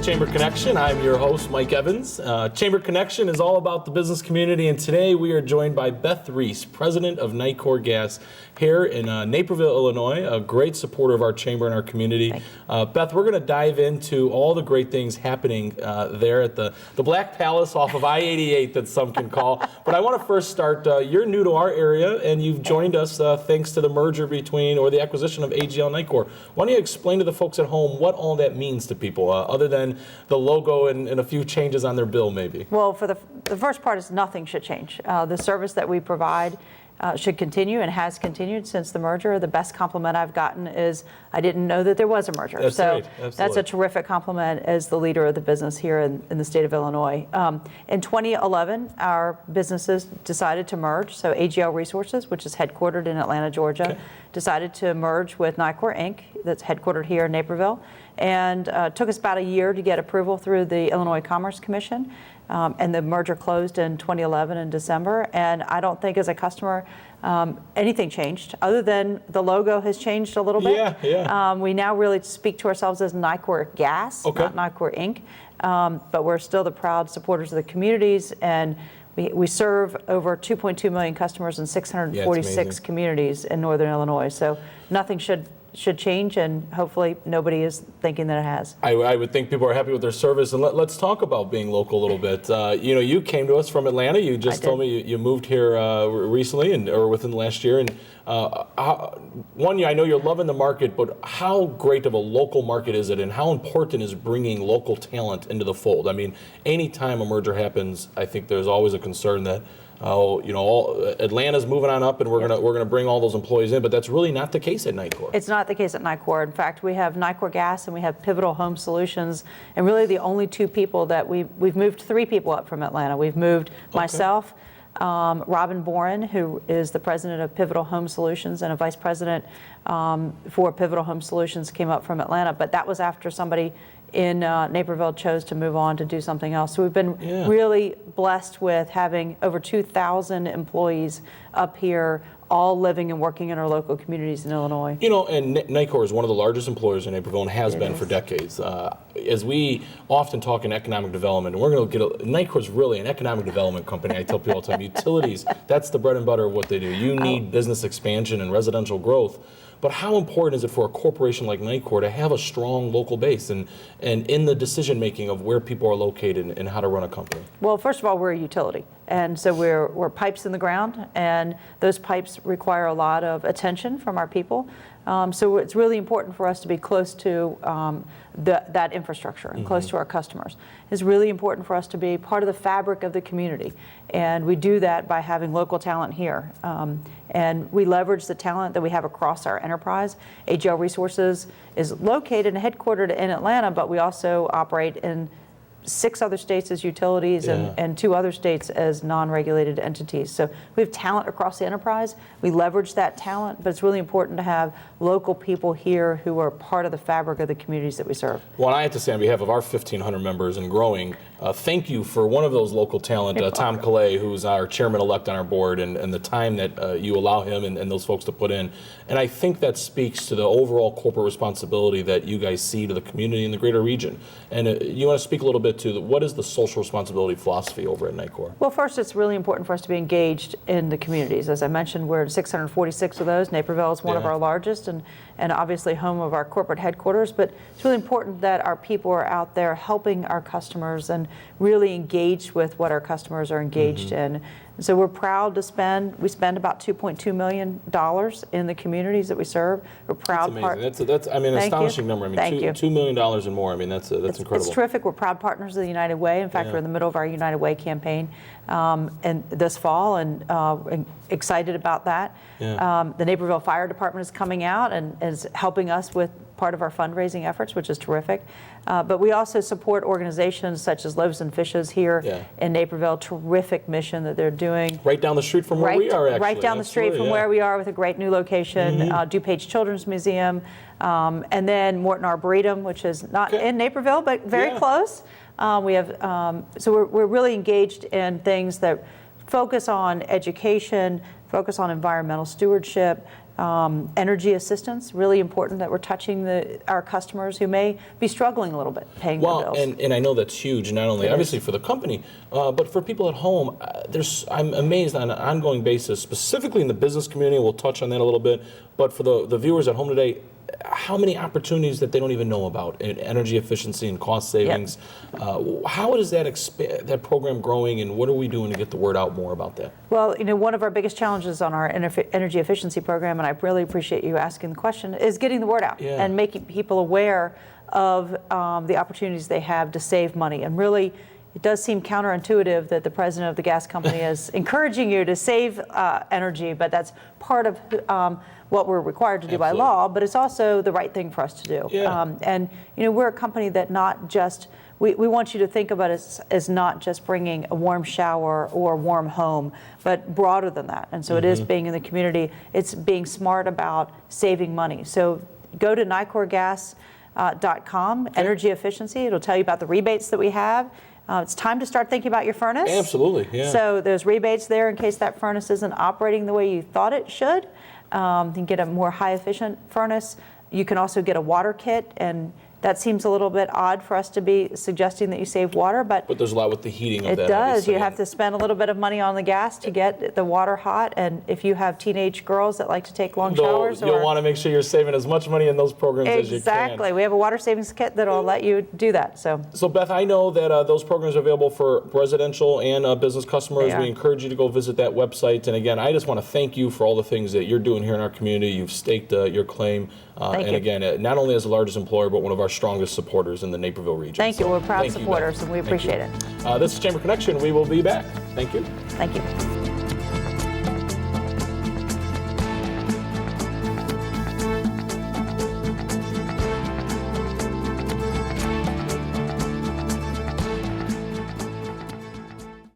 Chamber Connection. I'm your host, Mike Evans. Chamber Connection is all about the business community, and today we are joined by Beth Reese, president of Nicor Gas here in Naperville, Illinois, a great supporter of our chamber and our community. Beth, we're going to dive into all the great things happening there at the Black Palace off of I-88 that some can call. But I want to first start, you're new to our area, and you've joined us thanks to the merger between, or the acquisition of AGL Nicor. Why don't you explain to the folks at home what all that means to people, other than the logo and a few changes on their bill, maybe? Well, for the first part is nothing should change. The service that we provide should continue and has continued since the merger. The best compliment I've gotten is I didn't know that there was a merger. That's so right. That's a terrific compliment as the leader of the business here in the state of Illinois. In 2011, our businesses decided to merge. So AGL Resources, which is headquartered in Atlanta, Georgia, decided to merge with Nicor Inc., that's headquartered here in Naperville. And took us about a year to get approval through the Illinois Commerce Commission. And the merger closed in 2011 in December. And I don't think as a customer anything changed other than the logo has changed a little bit. We now really speak to ourselves as Nicor Gas, not Nicor Inc. But we're still the proud supporters of the communities, and we serve over 2.2 million customers in 646 communities in Northern Illinois. So nothing should change, and hopefully nobody is thinking that it has. I would think people are happy with their service, and let's talk about being local a little bit. You came to us from Atlanta. You just told me you moved here recently, or within the last year. And I know you're loving the market, but how great of a local market is it, and how important is bringing local talent into the fold? I mean, anytime a merger happens, I think there's always a concern that Atlanta's moving on up, and we're gonna bring all those employees in, but that's really not the case at Nicor. It's not the case at Nicor. In fact, we have Nicor Gas and we have Pivotal Home Solutions, and really the only two people that we've moved 3 people up from Atlanta. We've moved myself, Robin Boren, who is the president of Pivotal Home Solutions and a vice president for Pivotal Home Solutions, came up from Atlanta, but that was after somebody in Naperville chose to move on to do something else. So we've been really blessed with having over 2,000 employees up here, all living and working in our local communities in Illinois. And Nicor is one of the largest employers in Naperville and has been for decades. As we often talk in economic development, and we're going to Nicor is really an economic development company. I tell people all the time, utilities, that's the bread and butter of what they do. You need business expansion and residential growth. But how important is it for a corporation like Nicor to have a strong local base and in the decision making of where people are located and how to run a company? Well, first of all, we're a utility, and so we're pipes in the ground, and those pipes require a lot of attention from our people. So it's really important for us to be close to that infrastructure and close to our customers. It's really important for us to be part of the fabric of the community, and we do that by having local talent here. And we leverage the talent that we have across our enterprise. AGL Resources is located and headquartered in Atlanta, but we also operate in 6 other states as utilities and 2 other states as non-regulated entities. So we have talent across the enterprise. We leverage that talent, but it's really important to have local people here who are part of the fabric of the communities that we serve. Well, I have to say on behalf of our 1,500 members and growing, thank you for one of those local talent, Tom Calais, who's our chairman-elect on our board, and the time that you allow him and those folks to put in. And I think that speaks to the overall corporate responsibility that you guys see to the community in the greater region. And you want to speak a little bit to what is the social responsibility philosophy over at Nicor? Well, first, it's really important for us to be engaged in the communities. As I mentioned, we're in 646 of those. Naperville is one of our largest and obviously home of our corporate headquarters, but it's really important that our people are out there helping our customers and really engaged with what our customers are engaged in. So we're proud to we spend about $2.2 million in the communities that we serve. We're proud. That's amazing. That's an astonishing number. I mean, $2 million and more. I mean, that's incredible. It's terrific. We're proud partners of the United Way. In fact, we're in the middle of our United Way campaign and this fall, and excited about that. The Naperville Fire Department is coming out and is helping us with part of our fundraising efforts, which is terrific. But we also support organizations such as Loaves and Fishes here in Naperville. Terrific mission that they're doing. Right down the street from where we are, actually. Right down the street from where we are, with a great new location, DuPage Children's Museum, and then Morton Arboretum, which is not in Naperville, but very close. We have so we're really engaged in things that focus on education, focus on environmental stewardship, Energy assistance, really important that we're touching our customers who may be struggling a little bit paying their bills. And I know that's huge, not only obviously for the company, but for people at home. I'm amazed on an ongoing basis, specifically in the business community. We'll touch on that a little bit, but for the viewers at home today, how many opportunities that they don't even know about in energy efficiency and cost savings. How is that program growing, and what are we doing to get the word out more about that? Well, one of our biggest challenges on our energy efficiency program, and I really appreciate you asking the question, is getting the word out and making people aware of the opportunities they have to save money. And really, it does seem counterintuitive that the president of the gas company is encouraging you to save energy, but that's part of what we're required to do by law, but it's also the right thing for us to do. And we're a company that not just, we want you to think about it as not just bringing a warm shower or a warm home, but broader than that. And so it is being in the community, it's being smart about saving money. So go to nicorgas.com, energy efficiency. It'll tell you about the rebates that we have. It's time to start thinking about your furnace. Absolutely, yeah. So there's rebates there in case that furnace isn't operating the way you thought it should. You can get a more high efficient furnace. You can also get a water kit, and that seems a little bit odd for us to be suggesting that you save water, but there's a lot with the heating of that. It does. Obviously. You have to spend a little bit of money on the gas to get the water hot, and if you have teenage girls that like to take long showers, you'll want to make sure you're saving as much money in those programs as you can. Exactly. We have a water savings kit that'll let you do that. So Beth, I know that those programs are available for residential and business customers. We encourage you to go visit that website. And again, I just want to thank you for all the things that you're doing here in our community. You've staked your claim. Thank you. Again, not only as the largest employer, but one of our strongest supporters in the Naperville region. Thank you. We're proud supporters, and we appreciate it. This is Chamber Connection. We will be back. Thank you. Thank you.